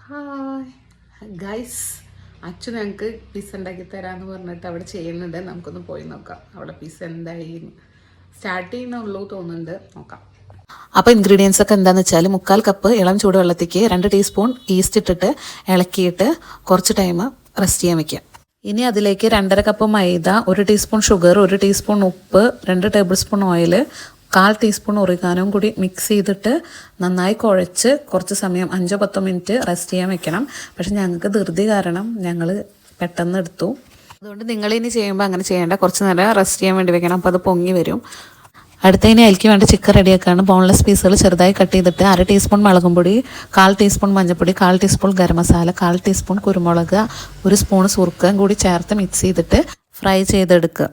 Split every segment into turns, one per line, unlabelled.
Hi guys, അച്ഛൻ ഞങ്ങൾക്ക് pizza ഉണ്ടാക്കി തരാമെന്ന് പറഞ്ഞിട്ട് അവിടെ ചെയ്യുന്നുണ്ട്. നമുക്കൊന്ന് പോയി നോക്കാം അവിടെ പിസ്സ എന്തായി. സ്റ്റാർട്ട് ചെയ്യുന്നുള്ളൂ തോന്നുന്നുണ്ട്, നോക്കാം. അപ്പോൾ ഇൻഗ്രീഡിയൻസ് ഒക്കെ എന്താണെന്ന് വെച്ചാൽ 3/4 കപ്പ് ഇളം ചൂടുവെള്ളത്തേക്ക് 2 ടീസ്പൂൺ ഈസ്റ്റ് ഇട്ടിട്ട് ഇളക്കിയിട്ട് കുറച്ച് ടൈം റെസ്റ്റ് ചെയ്യാൻ വെക്കുക. ഇനി അതിലേക്ക് 2.5 കപ്പ് മൈദ, 1 ടീസ്പൂൺ ഷുഗർ, 1 ടീസ്പൂൺ ഉപ്പ്, 2 ടേബിൾ സ്പൂൺ ഓയിൽ, 1/4 ടീസ്പൂൺ ഒറിഗാനോയും കൂടി മിക്സ് ചെയ്തിട്ട് നന്നായി കുഴച്ച് കുറച്ച് സമയം 5-10 മിനിറ്റ് റെസ്റ്റ് ചെയ്യാൻ വെക്കണം. പക്ഷെ ഞങ്ങൾക്ക് ധൃതി കാരണം ഞങ്ങൾ പെട്ടെന്ന് എടുത്തു. അതുകൊണ്ട് നിങ്ങളിനി ചെയ്യുമ്പോൾ അങ്ങനെ ചെയ്യേണ്ട, കുറച്ച് നേരം റെസ്റ്റ് ചെയ്യാൻ വേണ്ടി വെക്കണം. അപ്പോൾ അത് പൊങ്ങി വരും. അടുത്തതിന് അതിലേക്ക് വേണ്ട ചിക്കൻ റെഡിയാക്കാണ്. ബോൺലെസ് പീസുകൾ ചെറുതായി കട്ട് ചെയ്തിട്ട് 1/2 ടീസ്പൂൺ മുളകും പൊടി, 1/4 ടീസ്പൂൺ മഞ്ഞൾപ്പൊടി, 1/4 ടീസ്പൂൺ ഗരം മസാല, 1/4 ടീസ്പൂൺ കുരുമുളക്, 1 സ്പൂൺ സുർക്കയും കൂടി ചേർത്ത് മിക്സ് ചെയ്തിട്ട് ഫ്രൈ ചെയ്തെടുക്കുക.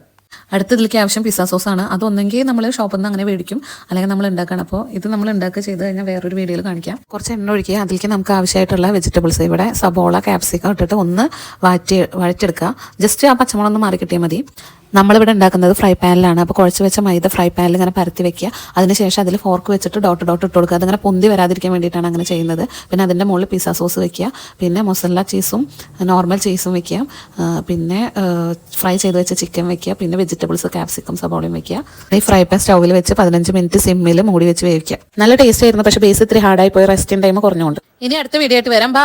അടുത്തതിലേക്ക് ആവശ്യം പിസ്സ സോസാണ്. അതൊന്നെങ്കിൽ നമ്മൾ ഷോപ്പിൽ നിന്ന് അങ്ങനെ മേടിക്കും, അല്ലെങ്കിൽ നമ്മൾ ഉണ്ടാക്കണം. അപ്പോൾ ഇത് നമ്മൾ ഉണ്ടാക്കുക ചെയ്ത് കഴിഞ്ഞാൽ വേറൊരു വീഡിയോയിൽ കാണിക്കാം. കുറച്ച് എണ്ണ ഒഴിക്കുക. അതിലേക്ക് നമുക്ക് ആവശ്യമായിട്ടുള്ള വെജിറ്റബിൾസ്, ഇവിടെ സബോള, ക്യാപ്സിക്കം ഇട്ടിട്ട് ഒന്ന് വഴറ്റിയെടുക്കുക. ജസ്റ്റ് ആ പച്ചമുളക് ഒന്ന് മാറി കിട്ടിയാൽ മതി. നമ്മളിവിടെ ഉണ്ടാക്കുന്നത് ഫ്രൈ പാനിലാണ്. അപ്പോൾ കുഴച്ച് വെച്ച മൈദ ഫ്രൈ പാനിൽ ഇങ്ങനെ പരത്തി വെക്കുക. അതിനുശേഷം അതിൽ ഫോർക്ക് വെച്ചിട്ട് ഡോട്ട് ഇട്ട് കൊടുക്കുക. അതിങ്ങനെ പൊന്തി വരാതിരിക്കാൻ വേണ്ടിയിട്ടാണ് അങ്ങനെ ചെയ്യുന്നത്. പിന്നെ അതിൻ്റെ മുകളിൽ പിസ്സ സോസ് വെക്കുക, പിന്നെ മൊസല്ല ചീസും നോർമൽ ചീസും വെക്കുക, പിന്നെ ഫ്രൈ ചെയ്ത് വെച്ച ചിക്കൻ വെക്കുക, പിന്നെ വെജിറ്റബിൾസ് ക്യാപ്സിക്കം സബോളയും വെക്കുക. ഈ ഫ്രൈ പാൻ സ്റ്റൗവിൽ വെച്ച് 15 മിനിറ്റ് സിമ്മിൽ മൂടി വെച്ച് വേവിക്കുക. നല്ല ടേസ്റ്റ് ആയിരുന്നു, പക്ഷേ ബേസ് ഇത്തിരി ഹാർഡായി പോയി റെസ്റ്റിംഗ് ടൈം കുറഞ്ഞുകൊണ്ട്. ഇനി അടുത്ത വീഡിയോ ആയിട്ട് വരാം. ബൈ.